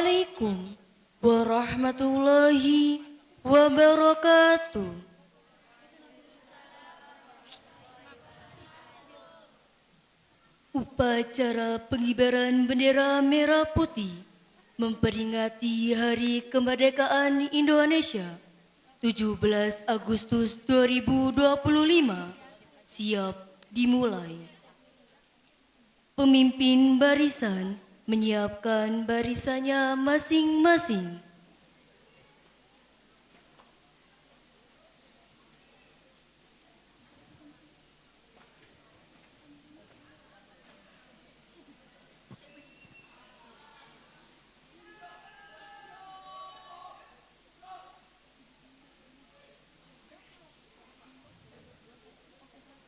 Assalamualaikum warahmatullahi wabarakatuh. Upacara pengibaran bendera merah putih memperingati Hari Kemerdekaan Indonesia 17 Agustus 2025 siap dimulai. Pemimpin barisan menyiapkan barisannya masing-masing.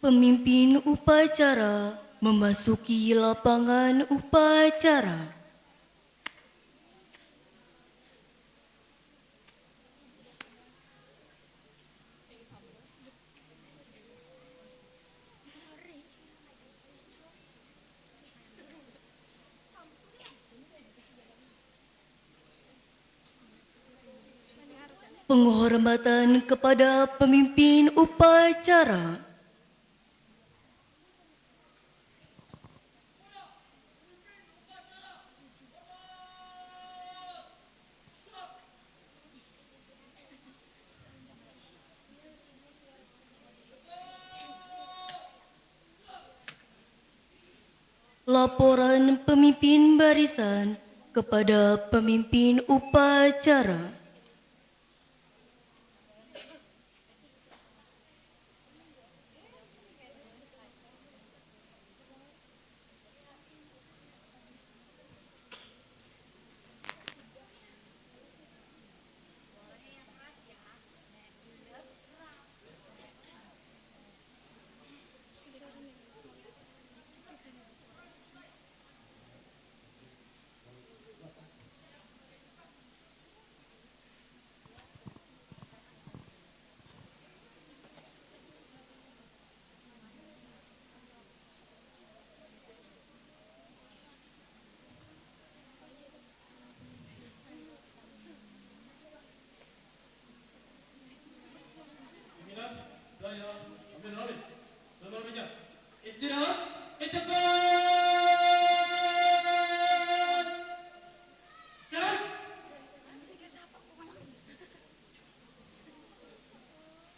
Pemimpin upacara memasuki lapangan upacara. Penghormatan kepada pemimpin upacara. Laporan pemimpin barisan kepada pemimpin upacara.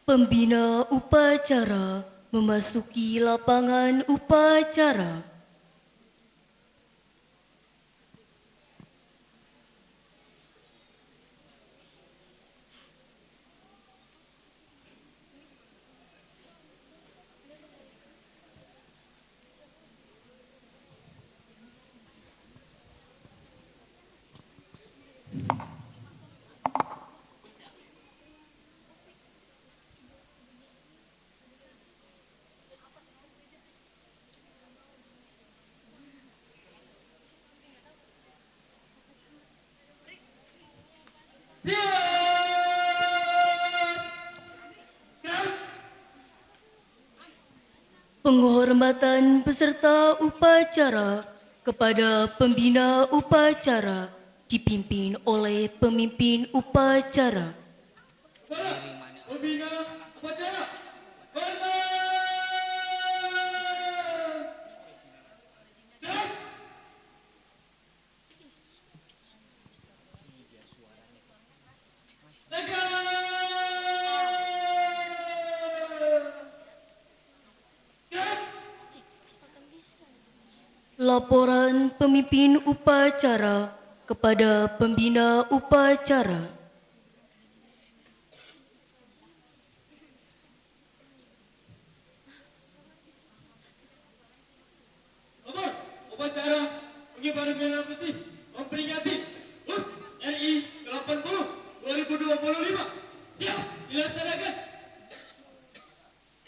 Pembina upacara memasuki lapangan upacara. Penghormatan peserta upacara kepada pembina upacara dipimpin oleh pemimpin upacara. Pembina upacara, Laporan pemimpin upacara kepada pembina upacara. upacara pengibaran bendera putih memperingati HUT RI ke-80 2025. Siap dilaksanakan.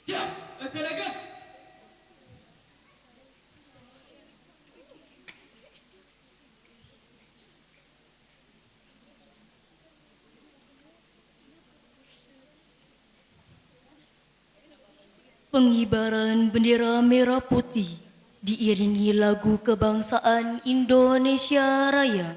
Siap laksanakan. Pengibaran bendera merah putih diiringi lagu kebangsaan Indonesia Raya.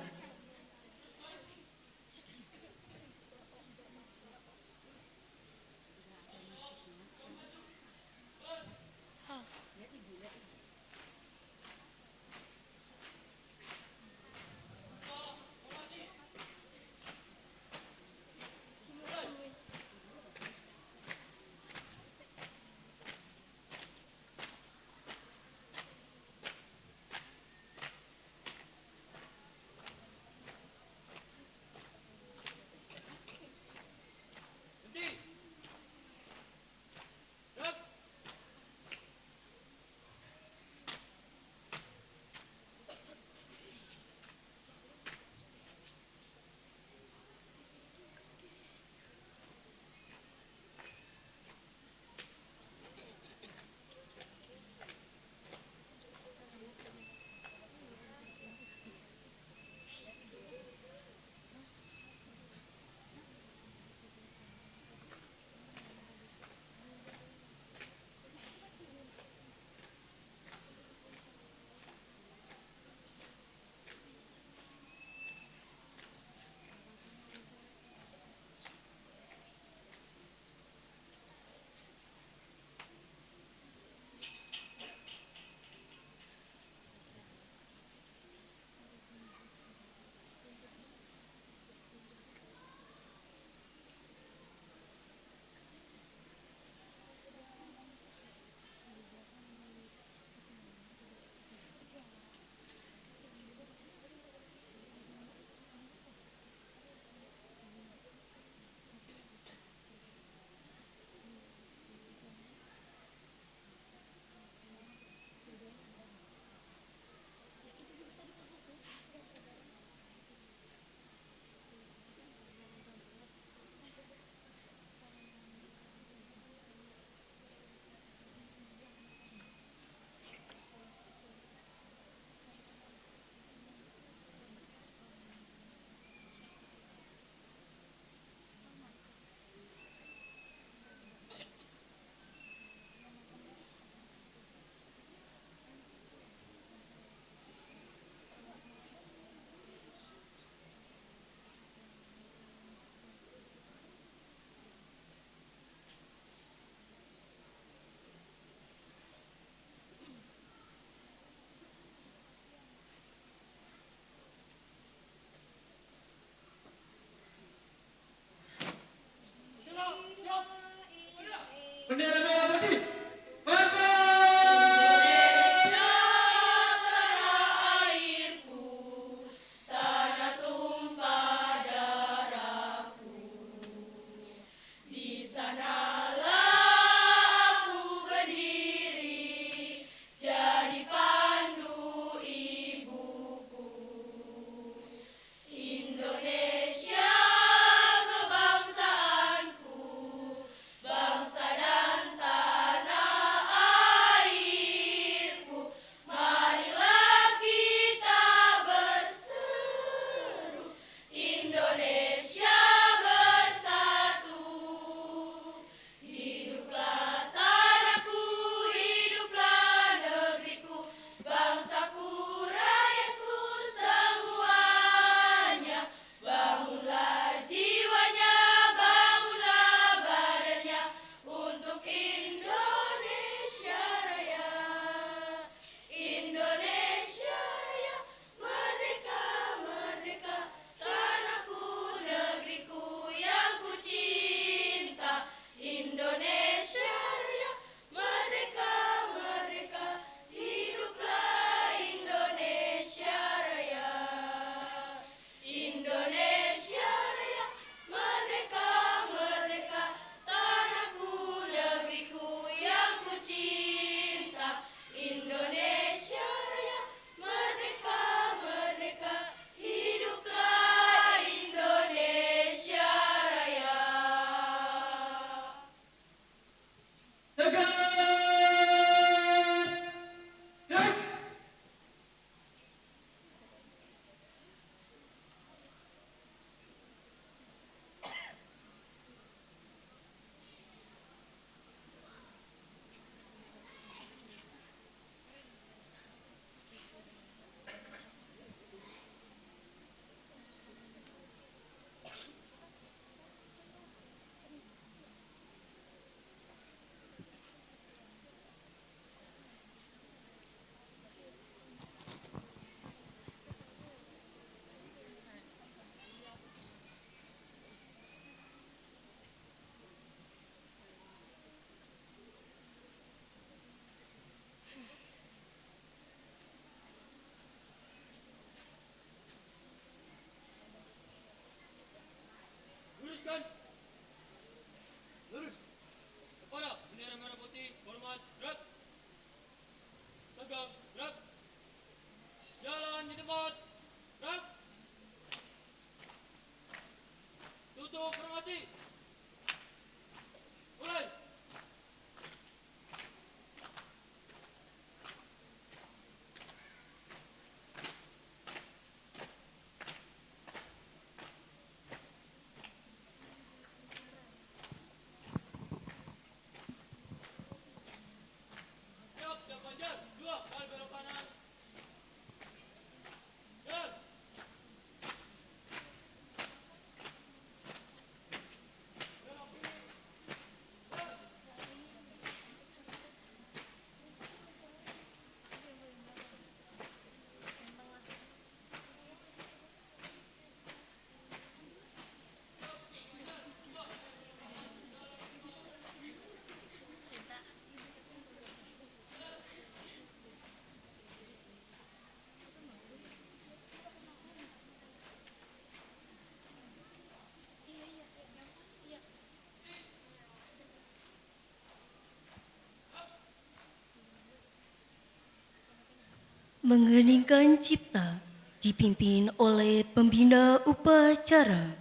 Mengheningkan cipta dipimpin oleh pembina upacara.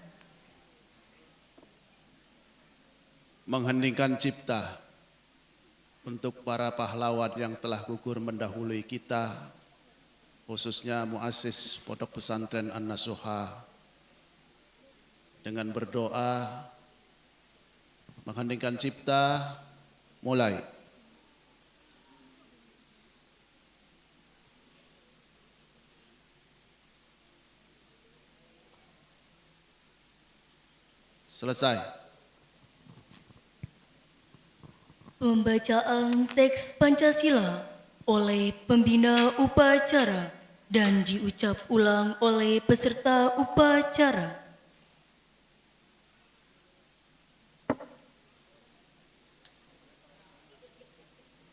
Mengheningkan cipta untuk para pahlawan yang telah gugur mendahului kita, khususnya muassis Pondok Pesantren An-Nasuha, dengan berdoa mengheningkan cipta. Mulai. Selesai. Pembacaan teks Pancasila oleh pembina upacara dan diucap ulang oleh peserta upacara.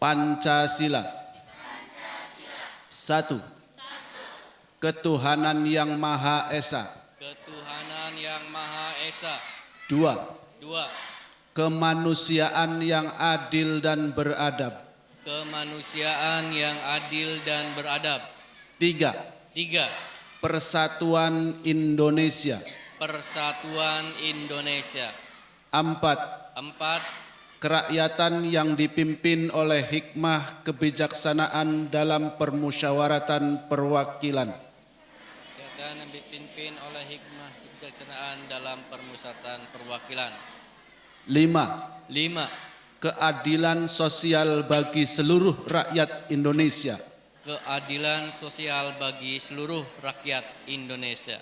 Pancasila. Satu. Ketuhanan yang Maha Esa. Ketuhanan yang Maha Esa. Dua. Dua. Kemanusiaan yang adil dan beradab. Kemanusiaan yang adil dan beradab. Tiga. Tiga. Persatuan Indonesia. Persatuan Indonesia. Empat. Empat. Kerakyatan yang dipimpin oleh hikmah kebijaksanaan dalam permusyawaratan perwakilan. Yang dipimpin oleh hikmah kebijaksanaan dalam permusyawaratan perwakilan. Lima. Lima. Keadilan sosial bagi seluruh rakyat Indonesia. Keadilan sosial bagi seluruh rakyat Indonesia.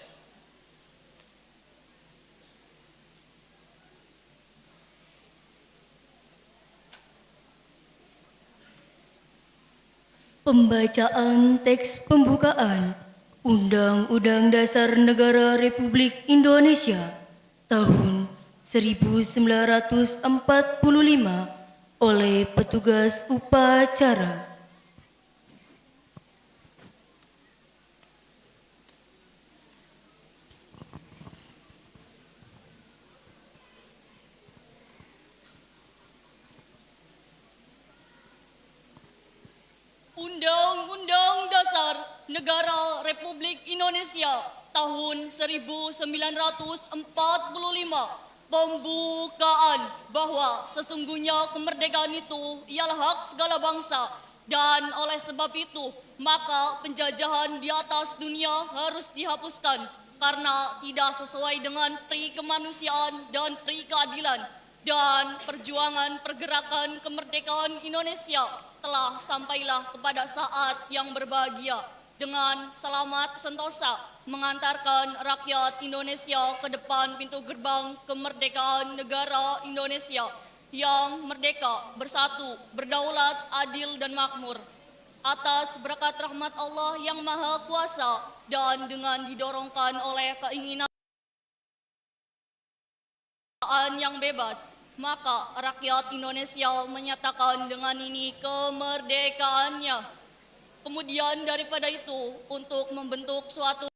Pembacaan teks pembukaan Undang-Undang Dasar Negara Republik Indonesia tahun 1945 oleh petugas upacara. Undang-Undang Dasar Negara Republik Indonesia tahun 1945 pembukaan bahwa sesungguhnya kemerdekaan itu ialah hak segala bangsa dan oleh sebab itu maka penjajahan di atas dunia harus dihapuskan karena tidak sesuai dengan pri kemanusiaan dan pri keadilan, dan perjuangan pergerakan kemerdekaan Indonesia telah sampailah kepada saat yang berbahagia dengan selamat sentosa mengantarkan rakyat Indonesia ke depan pintu gerbang kemerdekaan negara Indonesia yang merdeka, bersatu, berdaulat, adil dan makmur. Atas berkat rahmat Allah yang Maha Kuasa dan dengan didorongkan oleh keinginan yang bebas, maka rakyat Indonesia menyatakan dengan ini kemerdekaannya. Kemudian daripada itu, untuk membentuk suatu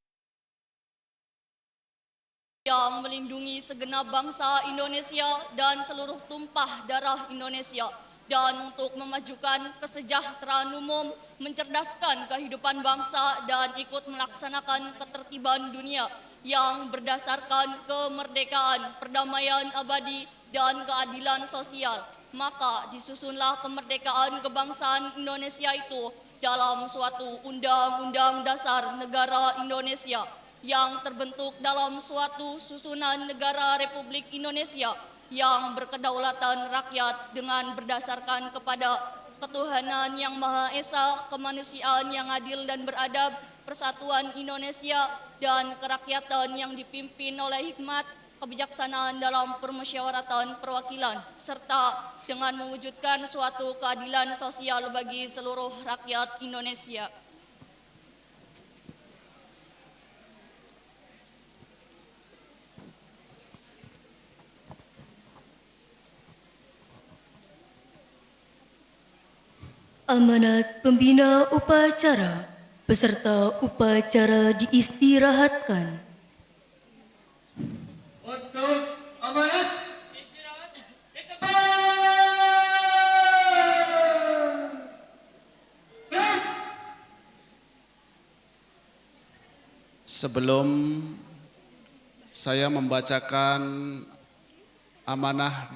yang melindungi segenap bangsa Indonesia dan seluruh tumpah darah Indonesia, dan untuk memajukan kesejahteraan umum, mencerdaskan kehidupan bangsa dan ikut melaksanakan ketertiban dunia yang berdasarkan kemerdekaan, perdamaian abadi, dan keadilan sosial. Maka disusunlah kemerdekaan kebangsaan Indonesia itu dalam suatu Undang-Undang Dasar Negara Indonesia yang terbentuk dalam suatu susunan negara Republik Indonesia yang berkedaulatan rakyat dengan berdasarkan kepada ketuhanan yang Maha Esa, kemanusiaan yang adil dan beradab, persatuan Indonesia, dan kerakyatan yang dipimpin oleh hikmat kebijaksanaan dalam permusyawaratan perwakilan, serta dengan mewujudkan suatu keadilan sosial bagi seluruh rakyat Indonesia. Amanat pembina upacara, peserta upacara diistirahatkan. Untuk amanat Sebelum saya membacakan amanah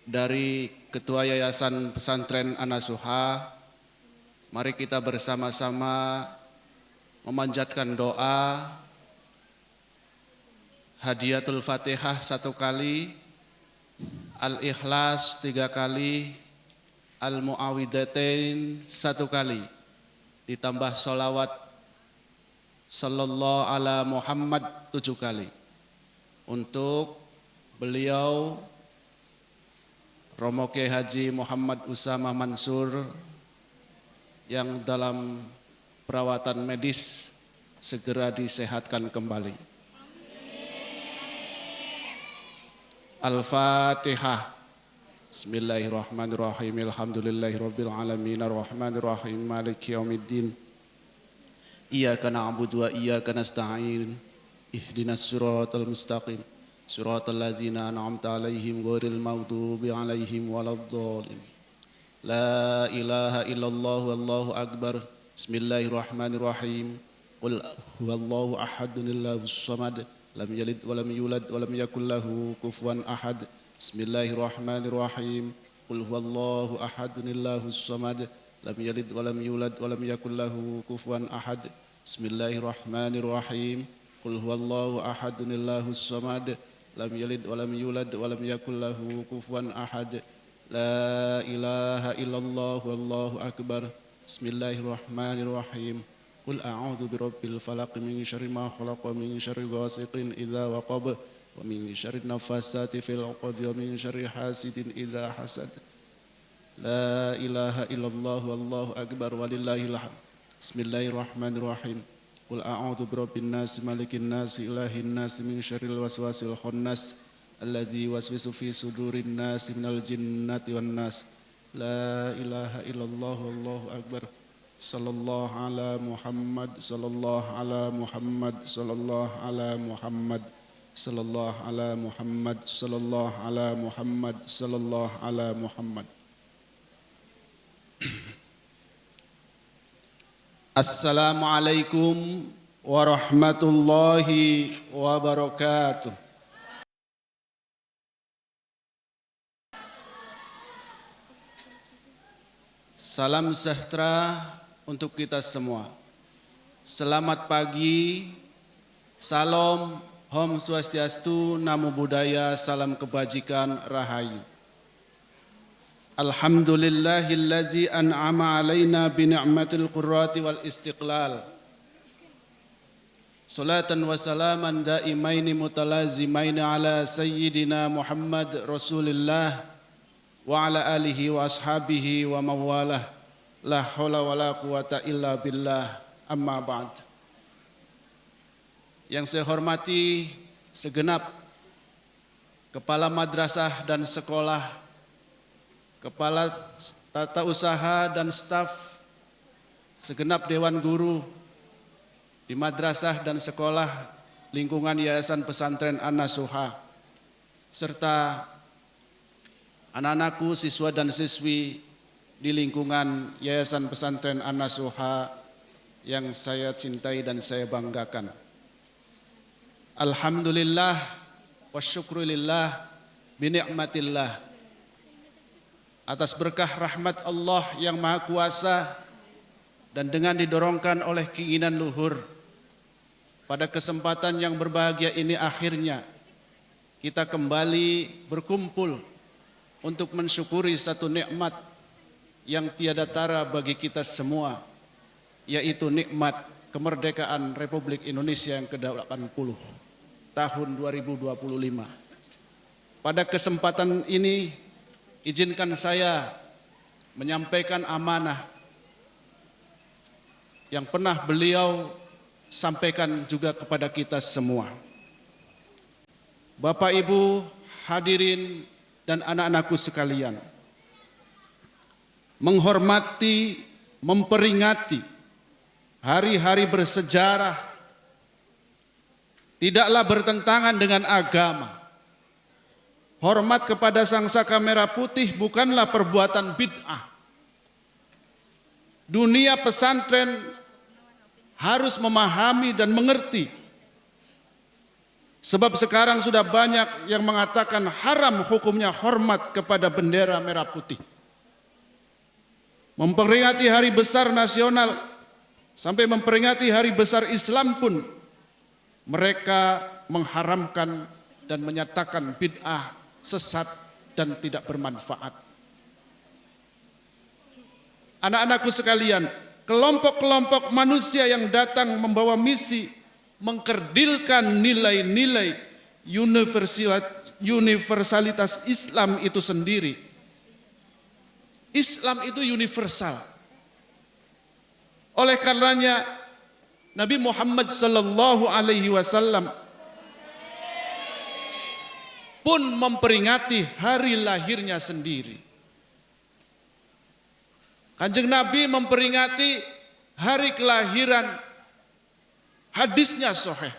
dari Ketua Yayasan Pesantren An-Nasuha, mari kita bersama-sama memanjatkan doa Hadiyatul Fatihah 1 kali, Al-Ikhlas 3 kali, Al-Mu'awwidatain 1 kali, ditambah sholawat Sallallahu ala Muhammad 7 kali. Untuk beliau Romo Kiai Haji Muhammad Usamah Mansur yang dalam perawatan medis segera disehatkan kembali. Al-Fatihah. Bismillahirrahmanirrahim. Alhamdulillahirabbil alamin arrahmanir rahim maliki yaumiddin. Iyyaka na'budu wa iyyaka nasta'in. Ihdinas siratal mustaqim. Siratal ladzina an'amta 'alaihim ghairil maghdubi 'alaihim waladdallin. La ilaha illallah wallahu akbar. Bismillahirrahmanirrahim. Qul huwallahu ahadun illahus samad. Lam yalid wa lam yulad wa lam yakul lahu kufuwan ahad. Bismillahirrahmanirrahim. Qul huwallahu ahadun illahus samad. Lam yalid wa lam yulad wa lam yakul lahu kufuwan ahad. Bismillahirrahmanirrahim. Qul huwallahu ahadun illahus samad. Lam yalid wa lam yulad wa lam yakul lahu kufuwan ahad. La ilaha illallah wallahu akbar. Bismillahirrahmanirrahim. Qul a'udzu birabbil falaq min syarri ma khalaq wa min syarri ghasiqin idza waqab wa min syarri nafasati fil 'uqad wa min syarri hasidin idza hasad. La ilaha illallah wallahu akbar walillahil hamd. Bismillahirrahmanirrahim. Qul a'udzu birabbin nas malikin nas ilahin nas min syarril waswasil khannas alladzi waswisu fi sudurin nas minal jinnati wan nas. La ilaha illallah wallahu akbar. Sallallahu ala Muhammad sallallahu ala Muhammad sallallahu ala Muhammad sallallahu ala Muhammad sallallahu ala Muhammad sallallahu ala Muhammad. Assalamualaikum warahmatullahi wabarakatuh. Salam sejahtera untuk kita semua. Selamat pagi, salam, Om Swastiastu, Namo Buddhaya, salam kebajikan, rahayu. Alhamdulillahilladzi an'ama alaina bi ni'matil qurrati wal istiqlal. Salatan wa salaman daimaini mutalazimaini ala sayyidina Muhammad Rasulillah wa ala alihi wa ashabihi wa mawalah. La haula wa la quwata illa billah. Amma ba'd. Yang saya hormati segenap kepala madrasah dan sekolah, kepala tata usaha dan staf, segenap dewan guru di madrasah dan sekolah lingkungan Yayasan Pesantren An-Nasuha, serta anak-anakku, siswa dan siswi di lingkungan Yayasan Pesantren An-Nasuha yang saya cintai dan saya banggakan. Alhamdulillah wa syukrulillah bi ni'matillah. Atas berkah rahmat Allah yang Maha Kuasa dan dengan didorongkan oleh keinginan luhur, pada kesempatan yang berbahagia ini akhirnya kita kembali berkumpul untuk mensyukuri satu nikmat yang tiada tara bagi kita semua, yaitu nikmat kemerdekaan Republik Indonesia yang ke-80 tahun 2025. Pada kesempatan ini izinkan saya menyampaikan amanah yang pernah beliau sampaikan juga kepada kita semua. Bapak Ibu hadirin dan anak-anakku sekalian, menghormati, memperingati hari-hari bersejarah tidaklah bertentangan dengan agama. Hormat kepada Sang Saka Merah Putih bukanlah perbuatan bid'ah. Dunia pesantren harus memahami dan mengerti. Sebab sekarang sudah banyak yang mengatakan haram hukumnya hormat kepada bendera merah putih. Memperingati hari besar nasional sampai memperingati hari besar Islam pun mereka mengharamkan dan menyatakan bid'ah, sesat dan tidak bermanfaat. Anak-anakku sekalian, kelompok-kelompok manusia yang datang membawa misi mengkerdilkan nilai-nilai universalitas Islam itu sendiri. Islam itu universal. Oleh karenanya Nabi Muhammad sallallahu alaihi wasallam pun memperingati hari lahirnya sendiri. Kanjeng Nabi memperingati hari kelahiran, hadisnya sahih.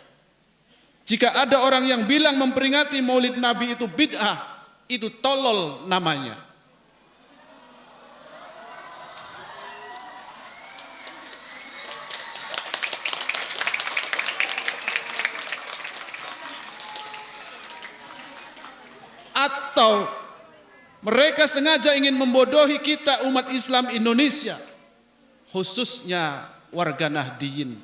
Jika ada orang yang bilang memperingati Maulid Nabi itu bid'ah, itu tolol namanya. Atau mereka sengaja ingin membodohi kita umat Islam Indonesia, khususnya warga Nahdiyin.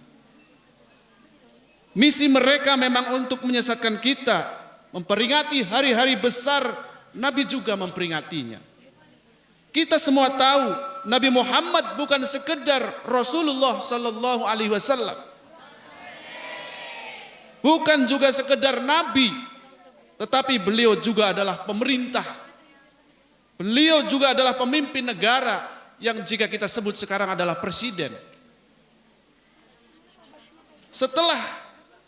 Misi mereka memang untuk menyesatkan kita, memperingati hari-hari besar, Nabi juga memperingatinya. Kita semua tahu Nabi Muhammad bukan sekedar Rasulullah sallallahu alaihi wasallam. Bukan juga sekedar nabi, tetapi beliau juga adalah pemerintah. Beliau juga adalah pemimpin negara yang jika kita sebut sekarang adalah presiden. Setelah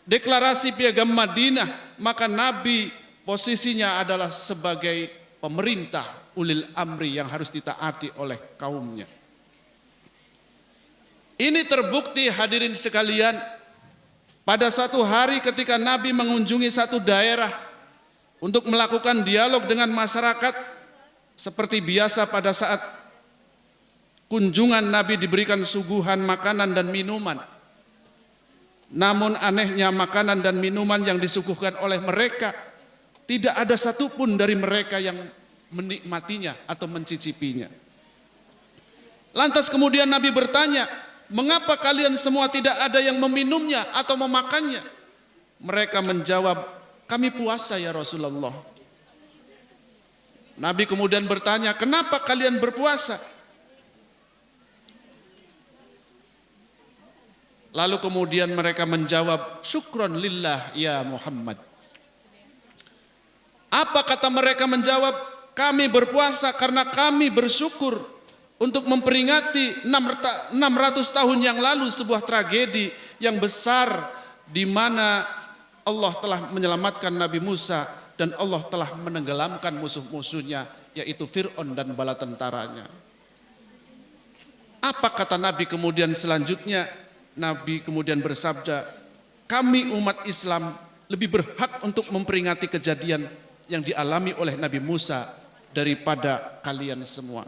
deklarasi Piagam Madinah, maka Nabi posisinya adalah sebagai pemerintah ulil amri yang harus ditaati oleh kaumnya. Ini terbukti hadirin sekalian, pada satu hari ketika Nabi mengunjungi satu daerah untuk melakukan dialog dengan masyarakat. Seperti biasa pada saat kunjungan Nabi diberikan suguhan makanan dan minuman. Namun anehnya makanan dan minuman yang disuguhkan oleh mereka, tidak ada satupun dari mereka yang menikmatinya atau mencicipinya. Lantas kemudian Nabi bertanya, mengapa kalian semua tidak ada yang meminumnya atau memakannya? Mereka menjawab, kami puasa ya Rasulullah. Nabi kemudian bertanya, kenapa kalian berpuasa? Lalu kemudian mereka menjawab, syukron lillah ya Muhammad. Apa kata mereka menjawab? Kami berpuasa karena kami bersyukur untuk memperingati 600 tahun yang lalu sebuah tragedi yang besar di mana Allah telah menyelamatkan Nabi Musa dan Allah telah menenggelamkan musuh-musuhnya, yaitu Fir'aun dan bala tentaranya. Apa kata Nabi kemudian selanjutnya? Nabi kemudian bersabda, kami umat Islam lebih berhak untuk memperingati kejadian yang dialami oleh Nabi Musa daripada kalian semua.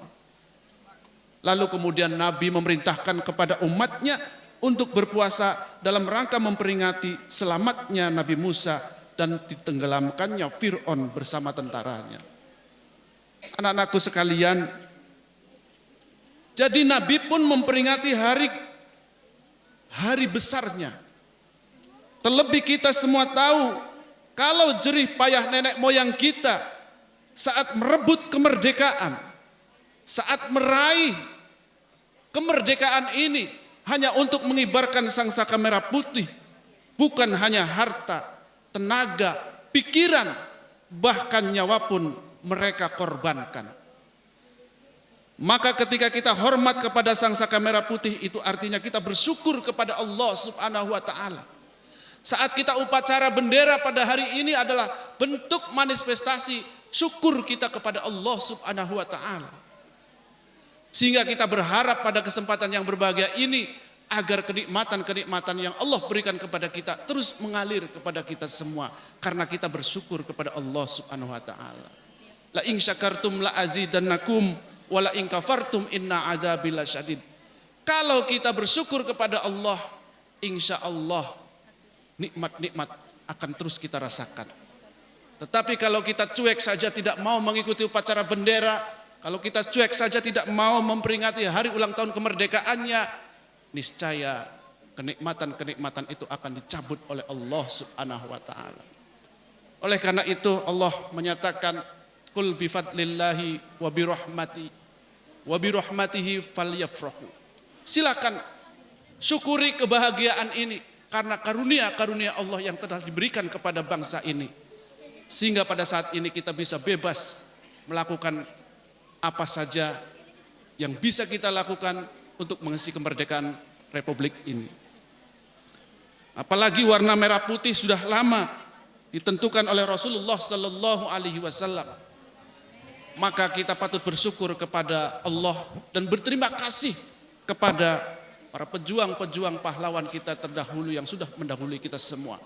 Lalu kemudian Nabi memerintahkan kepada umatnya untuk berpuasa dalam rangka memperingati selamatnya Nabi Musa dan ditenggelamkannya Fir'aun bersama tentaranya. Anak-anakku sekalian, jadi Nabi pun memperingati hari besarnya. Terlebih kita semua tahu, kalau jerih payah nenek moyang kita saat merebut kemerdekaan, saat meraih kemerdekaan ini hanya untuk mengibarkan sangsaka merah putih, bukan hanya harta, tenaga, pikiran, bahkan nyawa pun mereka korbankan. Maka ketika kita hormat kepada sangsaka merah putih, itu artinya kita bersyukur kepada Allah Subhanahu wa ta'ala. Saat kita upacara bendera pada hari ini adalah bentuk manifestasi syukur kita kepada Allah Subhanahu wa ta'ala. Sehingga kita berharap pada kesempatan yang berbahagia ini agar kenikmatan-kenikmatan yang Allah berikan kepada kita terus mengalir kepada kita semua, karena kita bersyukur kepada Allah Subhanahu wa taala. La in syakartum la azidannakum wa la in kafartum inna adzabi lasyadid. Kalau kita bersyukur kepada Allah, insya Allah nikmat-nikmat akan terus kita rasakan. Tetapi kalau kita cuek saja tidak mau mengikuti upacara bendera, kalau kita cuek saja tidak mau memperingati hari ulang tahun kemerdekaannya, niscaya kenikmatan-kenikmatan itu akan dicabut oleh Allah Subhanahu wa taala. Oleh karena itu Allah menyatakan qul bi fadlillahi wa bi rahmatihi falyafrahu. Silakan syukuri kebahagiaan ini karena karunia-karunia Allah yang telah diberikan kepada bangsa ini. Sehingga pada saat ini kita bisa bebas melakukan apa saja yang bisa kita lakukan untuk mengisi kemerdekaan Republik ini. Apalagi warna merah putih sudah lama ditentukan oleh Rasulullah Sallallahu Alaihi Wasallam. Maka kita patut bersyukur kepada Allah dan berterima kasih kepada para pejuang-pejuang pahlawan kita terdahulu yang sudah mendahului kita semua.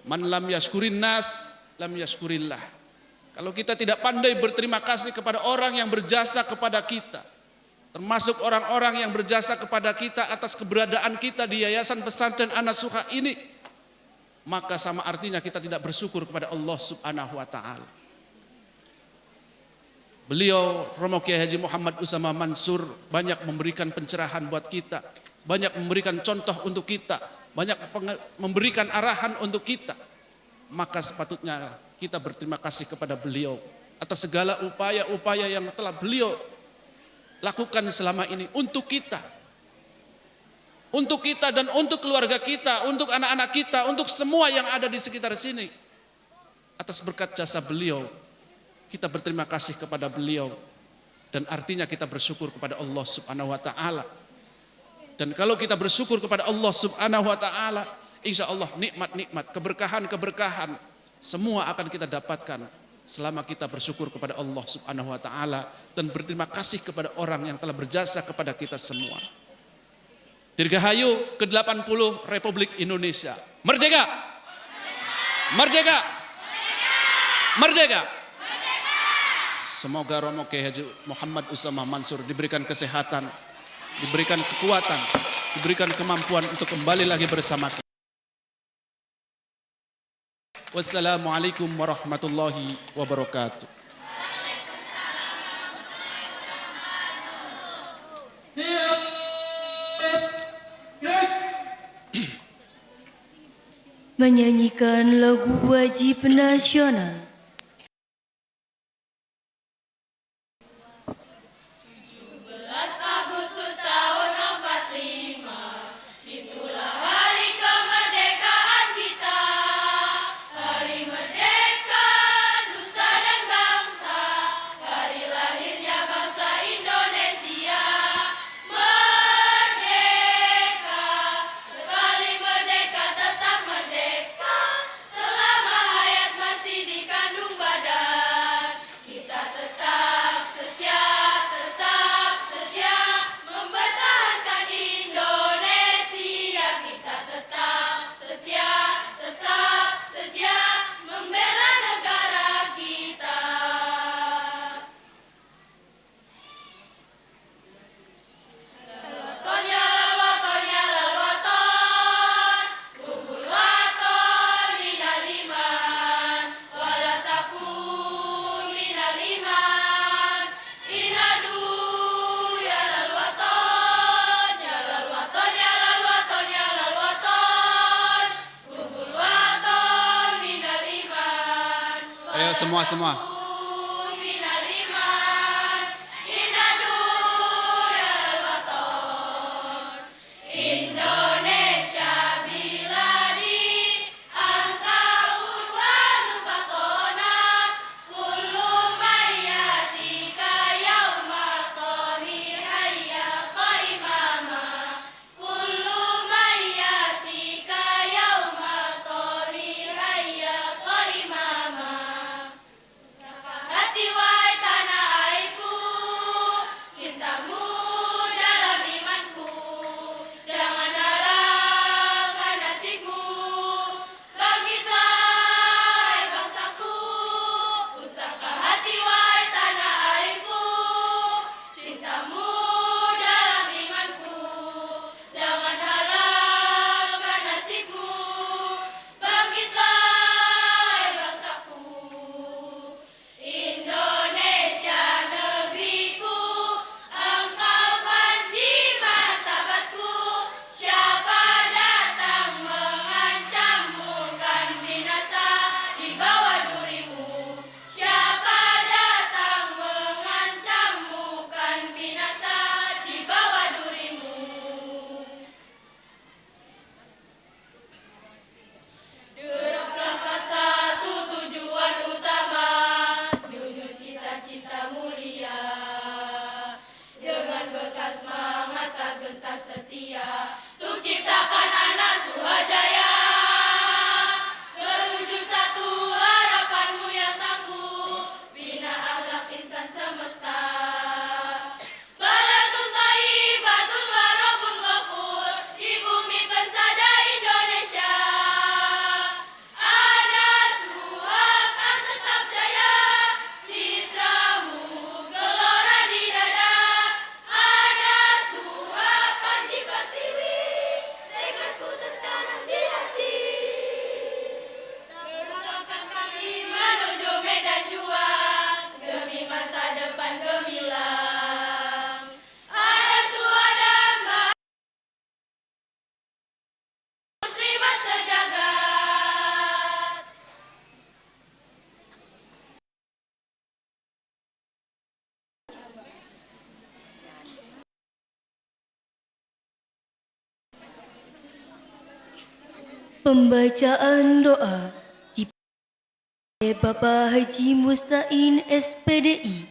Man lam yashkurin nas, lam yashkurillah. Kalau kita tidak pandai berterima kasih kepada orang yang berjasa kepada kita, termasuk orang-orang yang berjasa kepada kita atas keberadaan kita di Yayasan Pesantren An-Nasuha ini, maka sama artinya kita tidak bersyukur kepada Allah Subhanahu wa taala. Beliau Romo Kiai Haji Muhammad Usama Mansur banyak memberikan pencerahan buat kita, banyak memberikan contoh untuk kita, banyak memberikan arahan untuk kita. Maka sepatutnya kita berterima kasih kepada beliau atas segala upaya-upaya yang telah beliau lakukan selama ini untuk kita. Untuk kita dan untuk keluarga kita, untuk anak-anak kita, untuk semua yang ada di sekitar sini. Atas berkat jasa beliau, kita berterima kasih kepada beliau. Dan artinya kita bersyukur kepada Allah Subhanahu wa taala. Dan kalau kita bersyukur kepada Allah Subhanahu wa taala, insya Allah nikmat-nikmat, keberkahan-keberkahan semua akan kita dapatkan selama kita bersyukur kepada Allah Subhanahu wa taala dan berterima kasih kepada orang yang telah berjasa kepada kita semua. Dirgahayu ke-80 Republik Indonesia. Merdeka! Merdeka! Merdeka! Semoga Romo Kiai Haji Muhammad Usama Mansur diberikan kesehatan, diberikan kekuatan, diberikan kemampuan untuk kembali lagi bersama kita. Wassalamualaikum warahmatullahi wabarakatuh. Menyanyikan lagu wajib nasional. Semua. Pembacaan doa dipimpin Bapak Haji Mustain SPDI.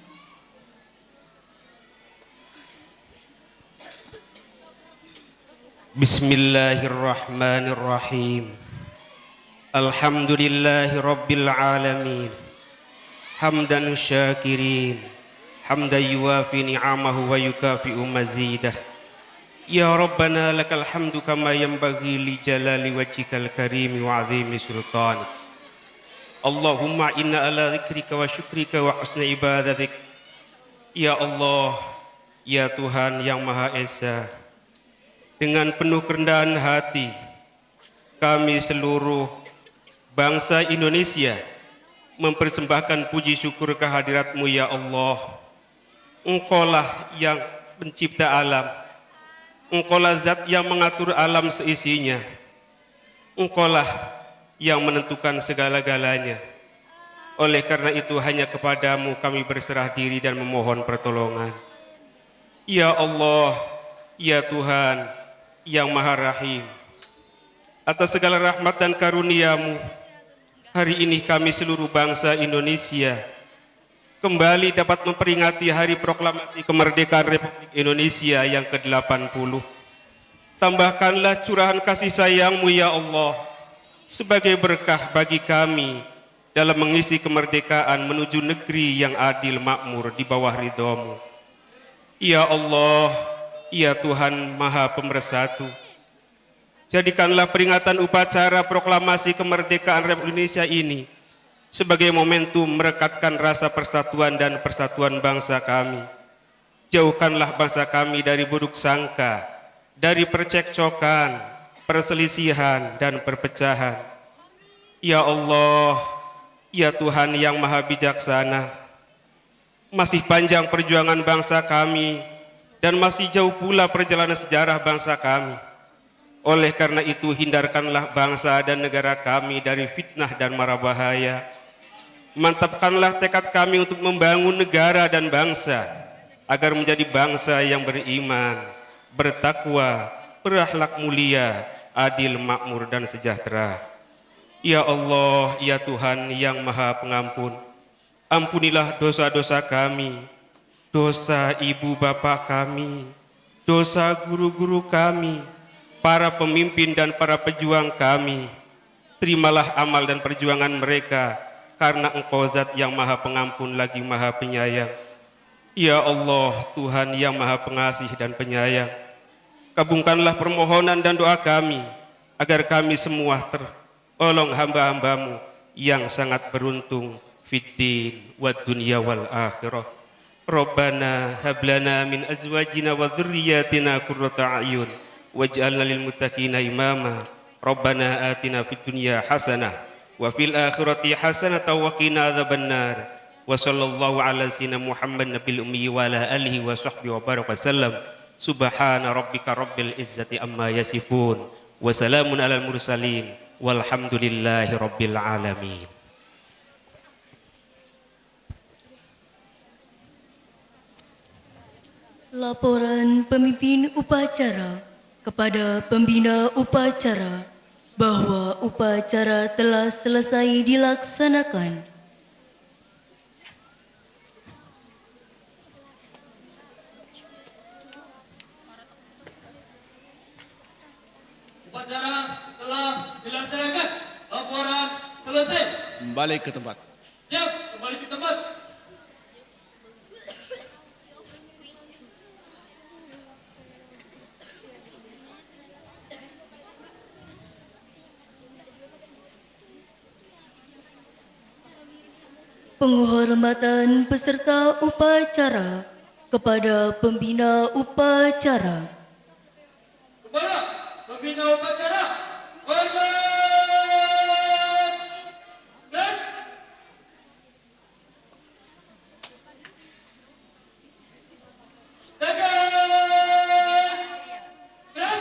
Bismillahirrahmanirrahim. Alhamdulillahi rabbil alamin. Hamdan syakirin. Hamdan yuwafi ni'amahu wa yukafi'u mazidah. Ya Rabbana lakal hamdu kama yanbaghi li jalali wajhikal karimi wa azimi sultanik. Allahumma inna ala dzikrika wa syukrika wa husni ibadatik. Ya Allah, ya Tuhan yang Maha Esa, dengan penuh kerendahan hati kami seluruh bangsa Indonesia mempersembahkan puji syukur kehadirat-Mu ya Allah. Engkaulah yang pencipta alam, Engkaulah zat yang mengatur alam seisinya, Engkaulah yang menentukan segala-galanya. Oleh karena itu hanya kepadamu kami berserah diri dan memohon pertolongan. Ya Allah, ya Tuhan yang Maha Rahim, atas segala rahmat dan karunia-Mu, hari ini kami seluruh bangsa Indonesia kembali dapat memperingati Hari Proklamasi Kemerdekaan Republik Indonesia yang ke-80. Tambahkanlah curahan kasih sayang-Mu ya Allah sebagai berkah bagi kami dalam mengisi kemerdekaan menuju negeri yang adil makmur di bawah ridho-Mu. Ya Allah, ya Tuhan Maha Pemersatu, jadikanlah peringatan upacara proklamasi kemerdekaan Republik Indonesia ini sebagai momentum merekatkan rasa persatuan dan persatuan bangsa kami. Jauhkanlah bangsa kami dari buruk sangka, dari percekcokan, perselisihan, dan perpecahan. Ya Allah, ya Tuhan yang Maha Bijaksana, masih panjang perjuangan bangsa kami dan masih jauh pula perjalanan sejarah bangsa kami. Oleh karena itu hindarkanlah bangsa dan negara kami dari fitnah dan mara bahaya. Mantapkanlah tekad kami untuk membangun negara dan bangsa agar menjadi bangsa yang beriman, bertakwa, berakhlak mulia, adil, makmur, dan sejahtera. Ya Allah, ya Tuhan yang Maha Pengampun, ampunilah dosa-dosa kami, dosa ibu bapa kami, dosa guru-guru kami, para pemimpin dan para pejuang kami. Terimalah amal dan perjuangan mereka, karena Engkau zat yang Maha Pengampun lagi Maha Penyayang. Ya Allah, Tuhan yang Maha Pengasih dan Penyayang, kabulkanlah permohonan dan doa kami agar kami semua tertolong hamba-Hambamu yang sangat beruntung fiddin wa dunya wal akhirah. Rabbana hablana min azwajina wa dzurriyyatina qurrata a'yun waj'alna lil muttaqina imama. Rabbana atina fid dunya hasanah wa fil akhirati hasanatan wa qina adzabannar. Wa sallallahu ala sayyidina Muhammad nabil ummi wa ala alihi wa sahbihi wa baraka wasallam. Subhana rabbika rabbil izzati amma yasifun wa salamun alal mursalin walhamdulillahi rabbil alamin. Laporan pemimpin upacara kepada pembina upacara bahwa upacara telah selesai dilaksanakan. Upacara telah dilaksanakan. Laporan selesai. Kembali ke tempat. Siap, kembali ke tempat. Penghormatan peserta upacara kepada pembina upacara. Kepada pembina upacara, hormat dan tegak dan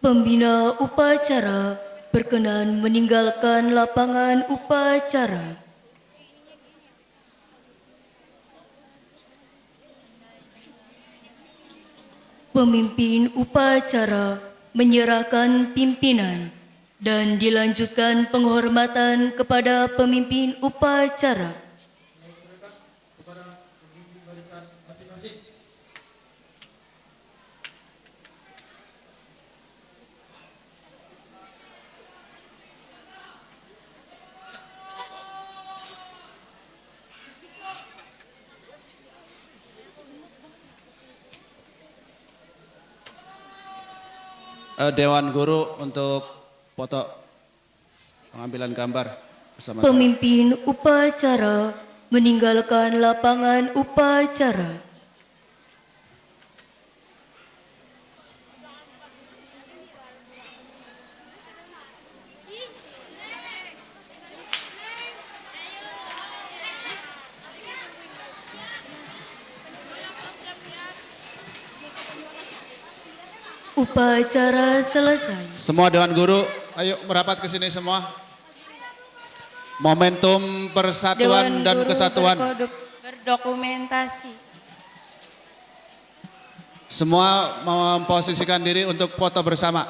Pembina upacara berkenan meninggalkan lapangan upacara. Pemimpin upacara menyerahkan pimpinan dan dilanjutkan penghormatan kepada pemimpin upacara. Dewan Guru untuk foto pengambilan gambar bersama. Pemimpin upacara meninggalkan lapangan upacara. Upacara selesai. Semua Dewan Guru, ayo merapat ke sini semua. Momentum persatuan dan kesatuan. Berdokumentasi. Semua memposisikan diri untuk foto bersama.